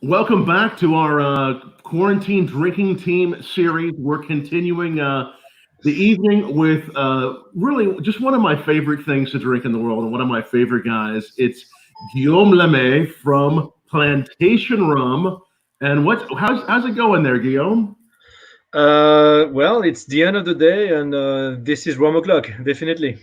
Welcome back to our quarantine drinking team series. We're continuing the evening with really just one of my favorite things to drink in the world and one of my favorite guys. It's Guillaume Lamy from Plantation Rum. And how's it going there, Guillaume? Well, it's the end of the day, and this is rum o'clock, definitely.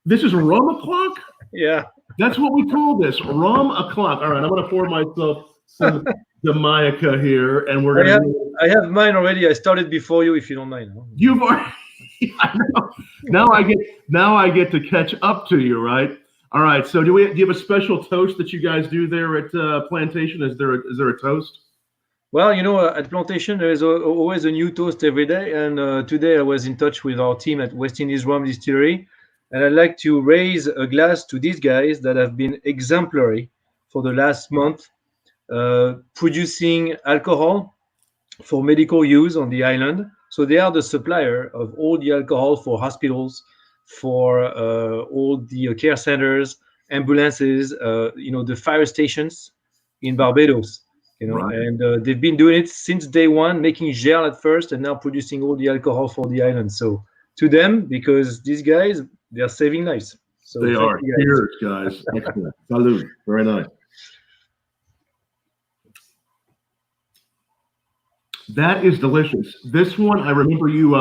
This is rum o'clock? Yeah. That's what we call this, rum o'clock. All right, I'm going to pour myself some Jamaica here, and we're I going have, to. I have mine already. I started before you, if you don't mind. You've already. I know. Now I get to catch up to you, right? All right. So do you have a special toast that you guys do there at Plantation? Is there a toast? Well, at Plantation, there is always a new toast every day. And today I was in touch with our team at West Indies Rum Distillery. And I'd like to raise a glass to these guys that have been exemplary for the last month, producing alcohol for medical use on the island. So they are the supplier of all the alcohol for hospitals, for all the care centers, ambulances, the fire stations in Barbados. Right. And they've been doing it since day one, making gel at first, and now producing all the alcohol for the island. So to them, because these guys, they are saving lives. So They thank are. you, Cheers, guys. Excellent. Salud. Very nice. That is delicious. This one, I remember you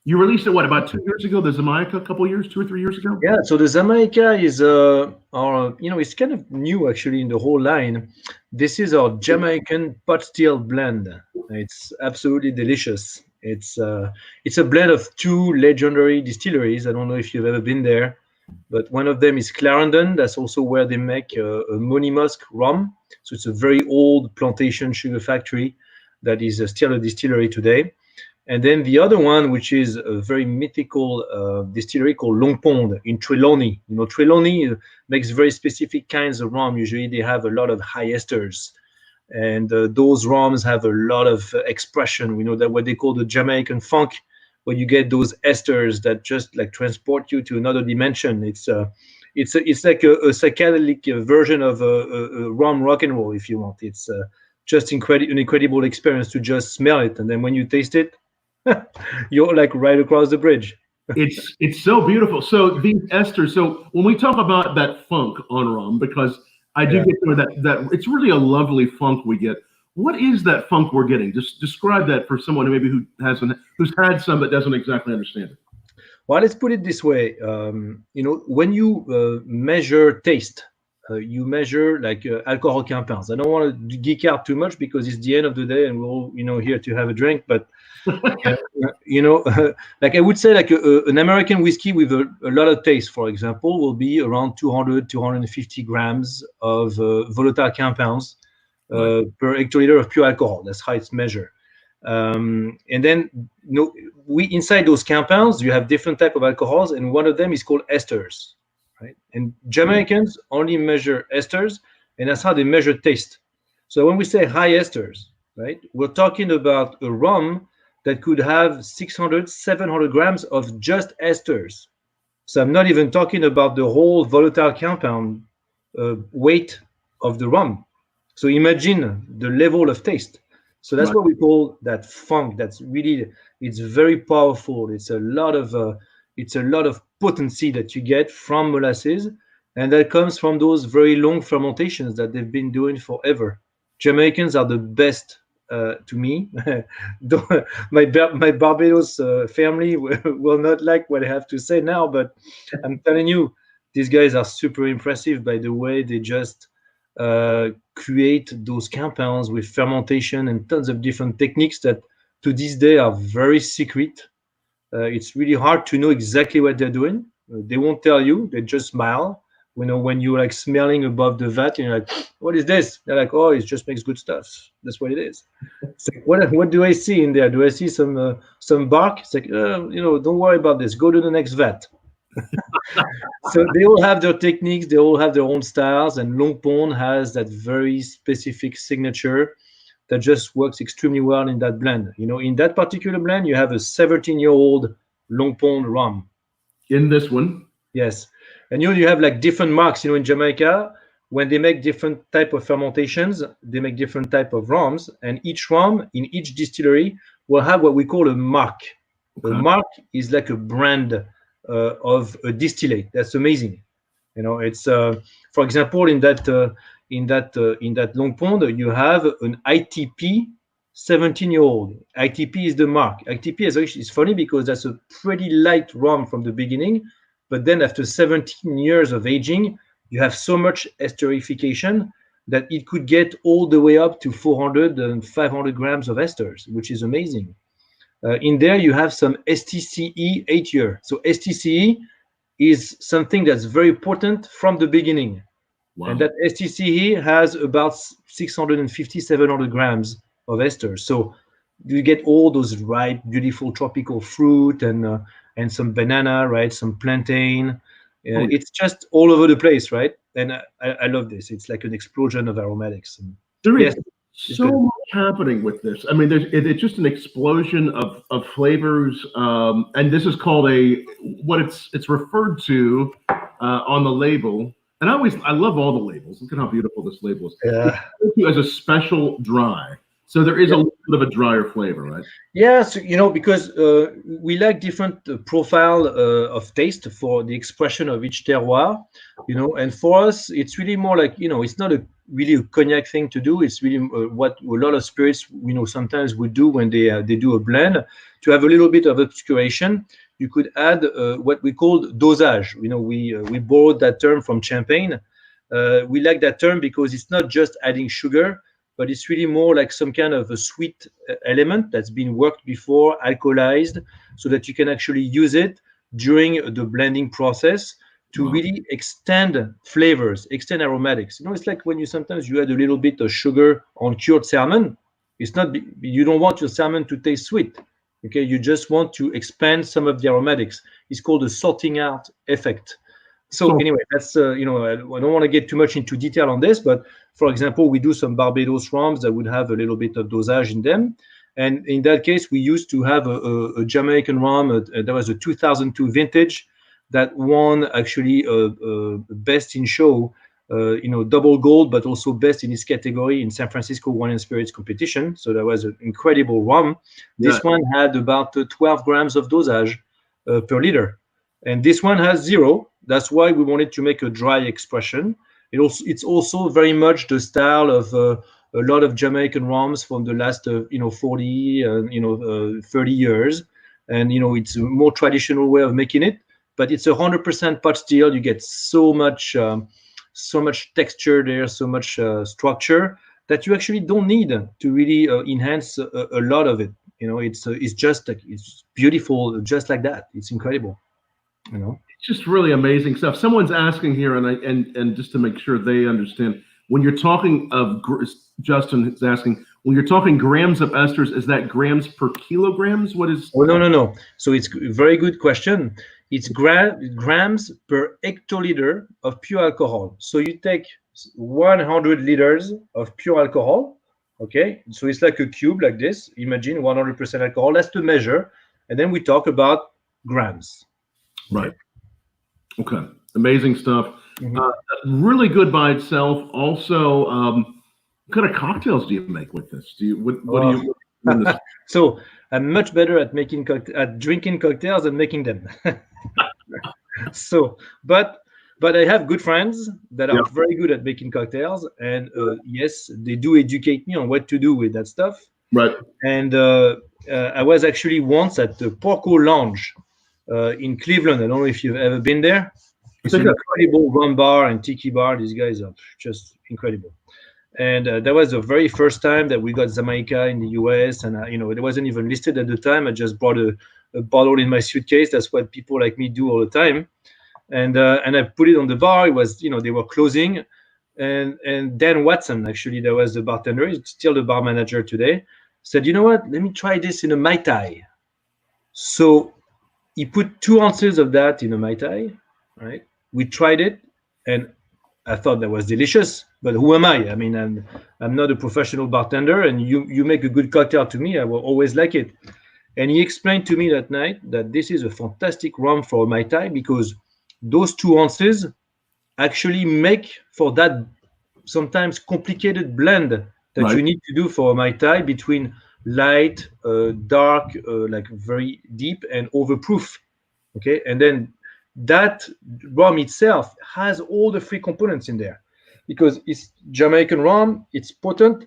released it about 2 years ago? The Jamaica, a couple years, 2 or 3 years ago? Yeah, so the Jamaica is it's kind of new actually in the whole line. This is our Jamaican pot still blend. It's absolutely delicious. It's a blend of two legendary distilleries. I don't know if you've ever been there, but one of them is Clarendon. That's also where they make a Money Musk rum. So it's a very old plantation sugar factory that is still a distillery today. And then the other one, which is a very mythical distillery called Long Pond in Trelawney. Trelawney makes very specific kinds of rum. Usually they have a lot of high esters. And those rums have a lot of expression. We know that what they call the Jamaican funk, where you get those esters that just like transport you to another dimension. It's like a psychedelic version of a rum rock and roll, if you want. It's just an incredible experience to just smell it, and then when you taste it, you're like right across the bridge. It's so beautiful. So these esters. So when we talk about that funk on rum, because I do Yeah. get that it's really a lovely funk we get. What is that funk we're getting? Just describe that for someone who's had some but doesn't exactly understand it. Well, let's put it this way. When you measure taste, you measure like alcohol compounds. I don't want to geek out too much because it's the end of the day and we're all, here to have a drink. But uh, like I would say, like an American whiskey with a lot of taste, for example, will be around 200, 250 grams of volatile compounds per hectoliter of pure alcohol. That's how it's measured. And then, we inside those compounds, you have different type of alcohols, and one of them is called esters, right? And Jamaicans only measure esters, and that's how they measure taste. So when we say high esters, right, we're talking about a rum that could have 600, 700 grams of just esters. So I'm not even talking about the whole volatile compound weight of the rum. So imagine the level of taste. So that's Right. what we call that funk. It's very powerful. It's a lot of potency that you get from molasses, and that comes from those very long fermentations that they've been doing forever. Jamaicans are the best to me. My Barbados family will not like what I have to say now, but I'm telling you, these guys are super impressive by the way they just create those compounds with fermentation and tons of different techniques that to this day are very secret. It's really hard to know exactly what they're doing. They won't tell you. They just smile. When you're like smelling above the vat, and you're like, "What is this?" They're like, "Oh, it just makes good stuff. That's what it is." It's like, what do I see in there? Do I see some bark? It's like, don't worry about this. Go to the next vat. So they all have their techniques, they all have their own styles, and Long Pond has that very specific signature that just works extremely well in that blend. In that particular blend, you have a 17-year-old Long Pond rum. In this one. Yes. And you have like different marks, in Jamaica, when they make different type of fermentations, they make different type of rums, and each rum in each distillery will have what we call a mark. A Okay. mark is like a brand of a distillate. That's amazing. It's for example, in that Long Pond, you have an ITP 17-year-old. ITP is the mark. ITP is funny because that's a pretty light rum from the beginning, but then after 17 years of aging, you have so much esterification that it could get all the way up to 400 and 500 grams of esters, which is amazing. In there, you have some STCE 8-year. So STCE is something that's very important from the beginning. Wow. And that STCE has about 650, 700 grams of ester. So you get all those ripe, beautiful tropical fruit and some banana, right? Some plantain. Oh, It's just all over the place, right? And I love this. It's like an explosion of aromatics. And there is yes, it's so good. much happening with this. I mean, it's just an explosion of flavors, and this is called what it's referred to on the label. And I love all the labels. Look at how beautiful this label is. Yeah. It's referred to as a special dry. So there is a little bit of a drier flavor, right? Yeah, so, because we like different profile of taste for the expression of each terroir, and for us, it's really more like, it's not really a cognac thing to do. It's really what a lot of spirits, sometimes would do when they do a blend to have a little bit of obscuration. You could add what we call dosage. We borrowed that term from champagne. We like that term because it's not just adding sugar, but it's really more like some kind of a sweet element that's been worked before, alcoholized, so that you can actually use it during the blending process to really extend flavors, extend aromatics. It's like when sometimes you add a little bit of sugar on cured salmon. It's not, you don't want your salmon to taste sweet. Okay, you just want to expand some of the aromatics. It's called a salting out effect. So anyway, that's I don't want to get too much into detail on this, but for example, we do some Barbados rums that would have a little bit of dosage in them, and in that case, we used to have a Jamaican rum. That was a 2002 vintage that won actually best in show, double gold, but also best in its category in San Francisco Wine and Spirits competition. So that was an incredible rum. This one had about 12 grams of dosage per liter, and this one has 0. That's why we wanted to make a dry expression. It's also very much the style of a lot of Jamaican rums from the last 40 30 years, and it's a more traditional way of making it. But it's 100% pot still. You get so much texture there, so much structure that you actually don't need to really enhance a lot of it. It's just it's beautiful, just like that. It's incredible. It's just really amazing stuff. Someone's asking here, and just to make sure they understand, when you're talking of, Justin is asking, when you're talking grams of esters, is that grams per kilograms? What is? Oh, no. So it's a very good question. It's grams per hectoliter of pure alcohol. So you take 100 liters of pure alcohol. Okay, so it's like a cube like this. Imagine 100% alcohol. That's the measure, and then we talk about grams. Right. Okay. Amazing stuff. Really good by itself. Also, what kind of cocktails do you make with this? What do you? So I'm much better at drinking cocktails than making them. So, but I have good friends that are very good at making cocktails, and yes, they do educate me on what to do with that stuff. Right. And I was actually once at the Porco Lounge in Cleveland. I don't know if you've ever been there. It's an incredible rum bar and tiki bar. These guys are just incredible. And that was the very first time that we got Jamaica in the US. And, it wasn't even listed at the time. I just brought a bottle in my suitcase. That's what people like me do all the time. And I put it on the bar. It was, they were closing. And Dan Watson, actually, that was the bartender. He's still the bar manager today. Said, you know what? Let me try this in a Mai Tai. So he put 2 ounces of that in a Mai Tai, right? We tried it, and I thought that was delicious. But who am I? I mean, I'm not a professional bartender, and you make a good cocktail to me, I will always like it. And he explained to me that night that this is a fantastic rum for a Mai Tai because those 2 ounces actually make for that sometimes complicated blend that Right. you need to do for a Mai Tai between light, dark, like very deep, and overproof. Okay, and then that rum itself has all the three components in there because it's Jamaican rum, it's potent,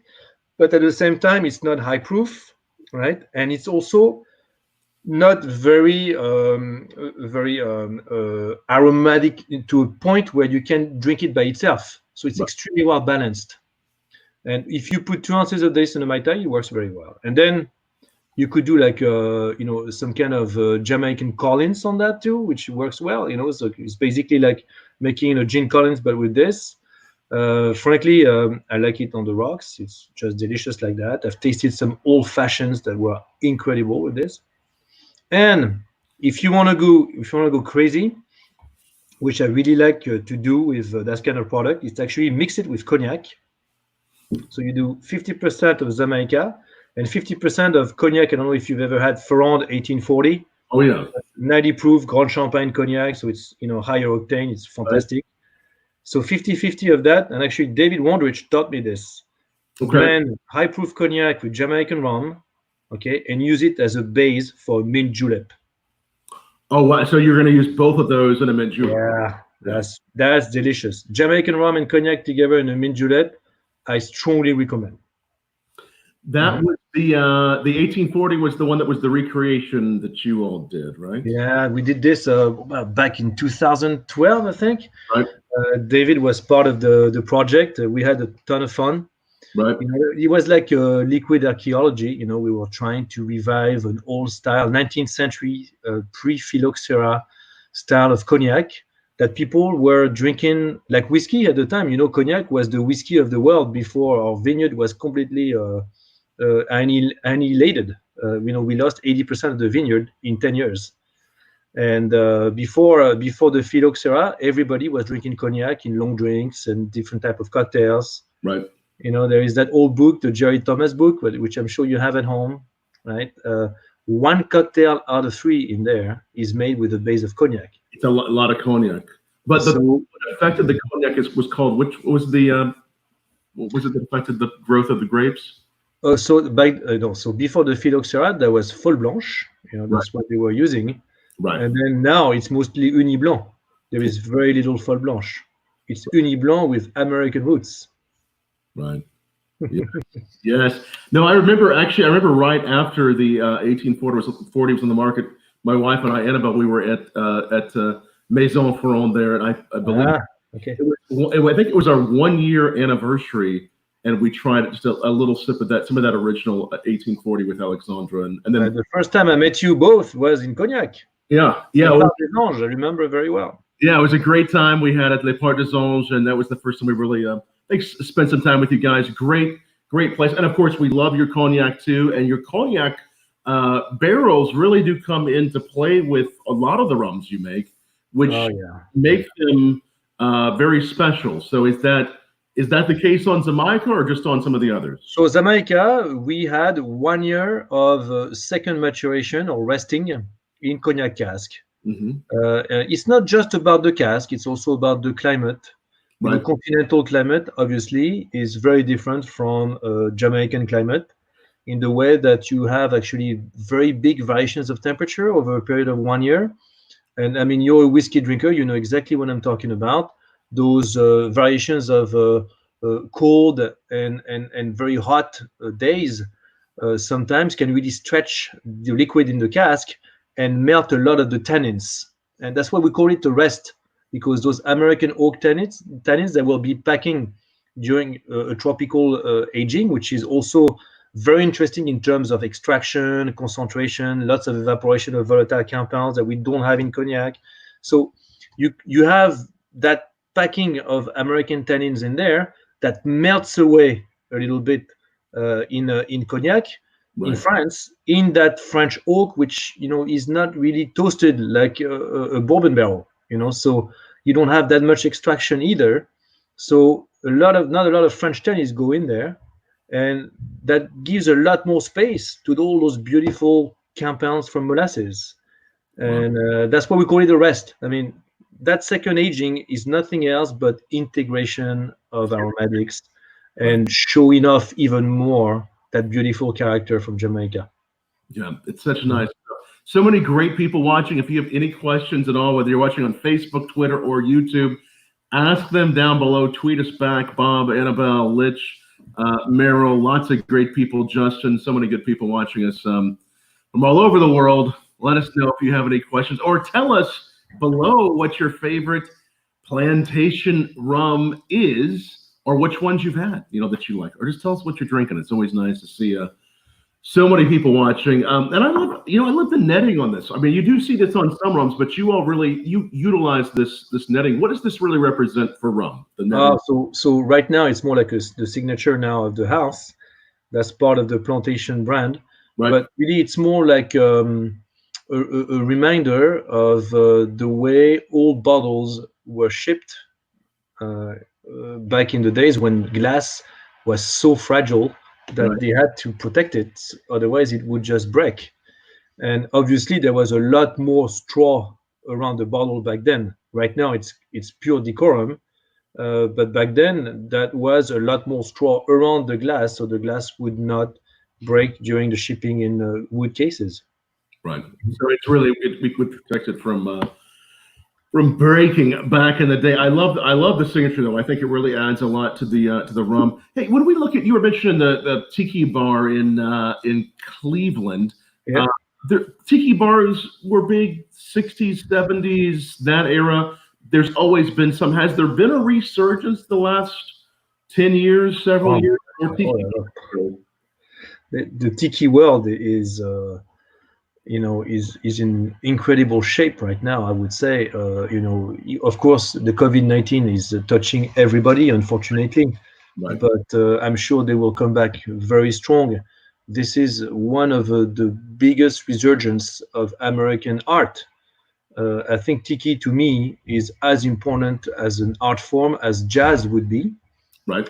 but at the same time, it's not high proof, right? And it's also not very aromatic to a point where you can drink it by itself. So it's Right. extremely well balanced. And if you put 2 ounces of this in a Mai Tai, it works very well. And then you could do like some kind of Jamaican Collins on that too, which works well. So it's basically like making a gin Collins but with this. Frankly, I like it on the rocks. It's just delicious like that. I've tasted some old fashions that were incredible with this. And if you want to go crazy, which I really like to do with that kind of product, is actually mix it with cognac. So you do 50% of Jamaica and 50% of cognac. I don't know if you've ever had Ferrand 1840, Oh yeah. 90 proof Grand Champagne cognac. So it's higher octane. It's Right. fantastic. So 50-50 of that. And actually, David Wondrich taught me this. Okay. Blend high proof cognac with Jamaican rum, okay, and use it as a base for mint julep. Oh wow. So you're going to use both of those in a mint julep. Yeah, that's delicious. Jamaican rum and cognac together in a mint julep, I strongly recommend. That was the 1840 was the one that was the recreation that you all did, right? Yeah, we did this back in 2012, I think. Right. David was part of the project. We had a ton of fun. Right. It was like liquid archaeology. We were trying to revive an old style, 19th century pre-phylloxera style of cognac that people were drinking like whiskey at the time. Cognac was the whiskey of the world before our vineyard was completely annihilated. We lost 80% of the vineyard in 10 years. And before the phylloxera, everybody was drinking cognac in long drinks and different type of cocktails. Right. There is that old book, the Jerry Thomas book, which I'm sure you have at home, right? One cocktail out of three in there is made with a base of cognac. It's a lot of cognac. But what affected the cognac was called, which was what was it that affected the growth of the grapes? So before the phylloxera, there was Folle Blanche. That's what they were using. Right. And then now it's mostly Uni Blanc. There is very little Folle Blanche. It's Uni Blanc with American roots. Right. Yes. Yes. No, I remember right after the 1840 was on the market. My wife and I, Annabelle, we were at Maison Ferrand there, and I believe okay. I think it was our 1-year anniversary, and we tried just a little sip of some of that original 1840 with Alexandra, and then the first time I met you both was in Cognac. Yeah. I remember very well. Yeah, it was a great time we had at Les Parcs des Anges, and that was the first time we really spent some time with you guys. Great place, and of course we love your cognac too. And your cognac barrels really do come into play with a lot of the rums you make, which make them very special. So is that the case on Jamaica or just on some of the others? So Jamaica, we had 1 year of second maturation or resting in cognac cask. Mm-hmm. It's not just about the cask; it's also about the climate. Right. The continental climate, obviously, is very different from Jamaican climate in the way that you have actually very big variations of temperature over a period of 1 year. And I mean, you're a whiskey drinker, you know exactly what I'm talking about. Those variations of cold and very hot days sometimes can really stretch the liquid in the cask and melt a lot of the tannins. And that's why we call it a rest, because those American oak tannins that will be packing during a tropical aging, which is also very interesting in terms of extraction, concentration, lots of evaporation of volatile compounds that we don't have in cognac. So you have that packing of American tannins in there that melts away a little bit in cognac. Right. In France, in that French oak, which is not really toasted like a bourbon barrel, so you don't have that much extraction either. So not a lot of French tannins go in there, and that gives a lot more space to all those beautiful compounds from molasses, and that's why we call it a rest. I mean, that second aging is nothing else but integration of aromatics and showing off even more that beautiful character from Jamaica. Yeah, it's such nice stuff. So many great people watching. If you have any questions at all, whether you're watching on Facebook, Twitter, or YouTube, ask them down below. Tweet us back, Bob, Annabelle, Litch, Meryl, lots of great people. Justin, so many good people watching us from all over the world. Let us know if you have any questions, or tell us below what your favorite plantation rum is, or which ones you've had, that you like, or just tell us what you're drinking. It's always nice to see so many people watching. And I love the netting on this. I mean, you do see this on some rums, but you all really utilize this netting. What does this really represent for rum? The netting? So right now it's more like the signature now of the house. That's part of the Plantation brand. Right. But really, it's more like a reminder of the way old bottles were shipped back in the days when glass was so fragile that Right. they had to protect it, otherwise it would just break. And obviously, there was a lot more straw around the bottle back then. Right now, it's pure decorum. But back then, that was a lot more straw around the glass, so the glass would not break during the shipping in wood cases. Right. So it's really we could protect it from breaking back in the day. I love the signature though. I think it really adds a lot to the rum. Hey, when we look at, you were mentioning the Tiki Bar in Cleveland. Yeah. The Tiki Bars were big 60s, 70s, that era. There's always been some. Has there been a resurgence the last 10 years, several years? The Tiki world is is in incredible shape right now. I would say, of course, the COVID-19 is touching everybody, unfortunately, Right. but I'm sure they will come back very strong. This is one of the biggest resurgence of American art. I think Tiki, to me, is as important as an art form as jazz would be Right.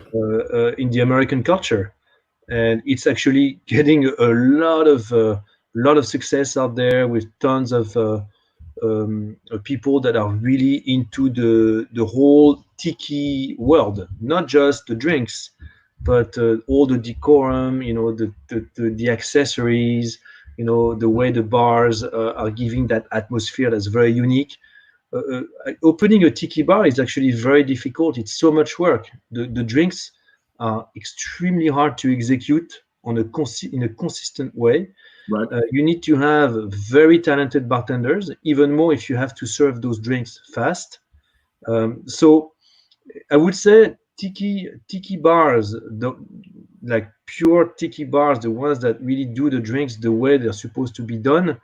in the American culture, and it's actually getting a lot of success out there with tons of people that are really into the whole tiki world, not just the drinks, but all the decorum, the accessories, the way the bars are giving that atmosphere that's very unique. Opening a tiki bar is actually very difficult. It's so much work. The drinks are extremely hard to execute in a consistent way. Right. You need to have very talented bartenders, even more if you have to serve those drinks fast. So I would say tiki bars, like pure tiki bars, the ones that really do the drinks the way they're supposed to be done,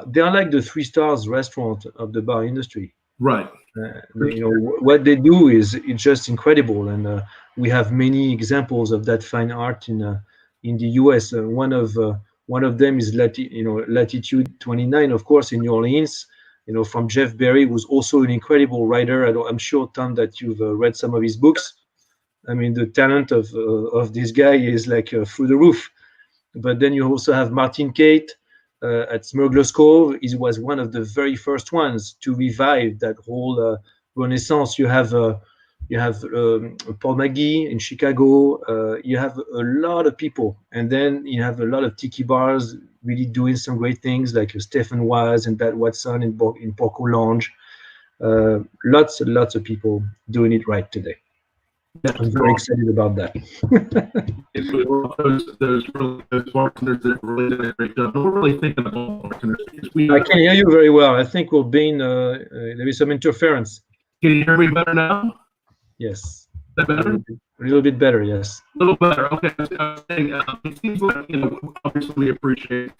they are like the 3 stars restaurant of the bar industry. Right. What they do is it's just incredible, and we have many examples of that fine art in the U.S. One of them is Latitude 29, of course, in New Orleans. From Jeff Berry, who's also an incredible writer. I'm sure, Tom, that you've read some of his books. I mean, the talent of this guy is like through the roof. But then you also have Martin Kate at Smuggler's Cove. He was one of the very first ones to revive that whole Renaissance. You have Paul McGee in Chicago. You have a lot of people, and then you have a lot of tiki bars really doing some great things, like Stephen Wise and Pat Watson in Porco Lounge. Lots and lots of people doing it right today. I'm very excited about that. Those bartenders that really did a great job. We're really thinking about bartenders. I can hear you very well. I think we're being there is some interference. Can you hear me better now? Yes. Is that better? A little bit better, yes. A little better. Okay. I was saying, it seems like, obviously we appreciate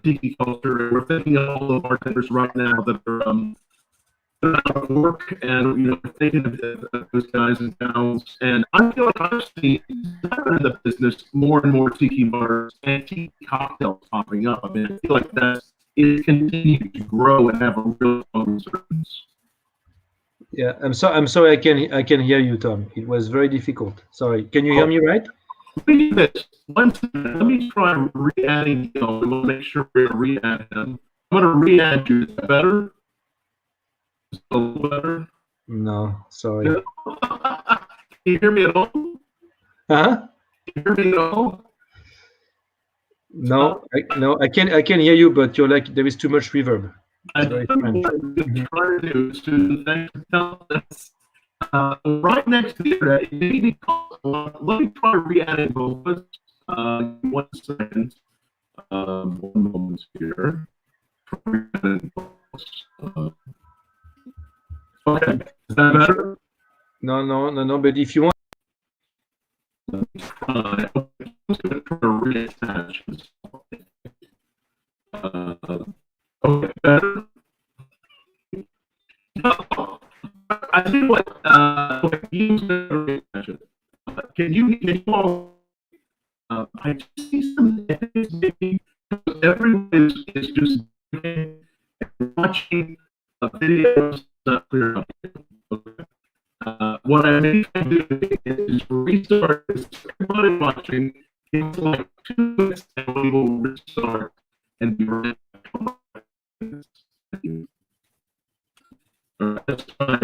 tiki culture. We're thinking of all the bartenders right now that are out of work, and we're thinking of those guys and gals. And I feel like I've seen in the business more and more tiki bars and tiki cocktails popping up. I mean, I feel like it continues to grow and have a real resurgence. Yeah, I'm sorry. I can hear you, Tom. It was very difficult. Sorry. Can you hear me right? Let me do this. One second. Let me try re-adding Guillaume. We want to make sure we're re-add him. I'm going to re-add you. Is that better? A little better. No, sorry. No. Can you hear me at all? Can Huh? you hear me at all? No, I can hear you, but you're like there is too much reverb. I It's very think strange. what I'm going to try to do is to thanks for telling us, right next to the internet. You need to call, let me try re-adding those. 1 second. 1 moment here. Okay. Is that better? No. But if you want, Let me try. Okay. I'm just going to try to reattach this. Okay, better. No, I tell you what. Okay, use the reattach. Can you all? I just see some maybe everyone is just watching videos not clear up. Okay. What I may try to do is restart everybody watching. It's like 2 minutes and we will restart and be right back. All right, let's try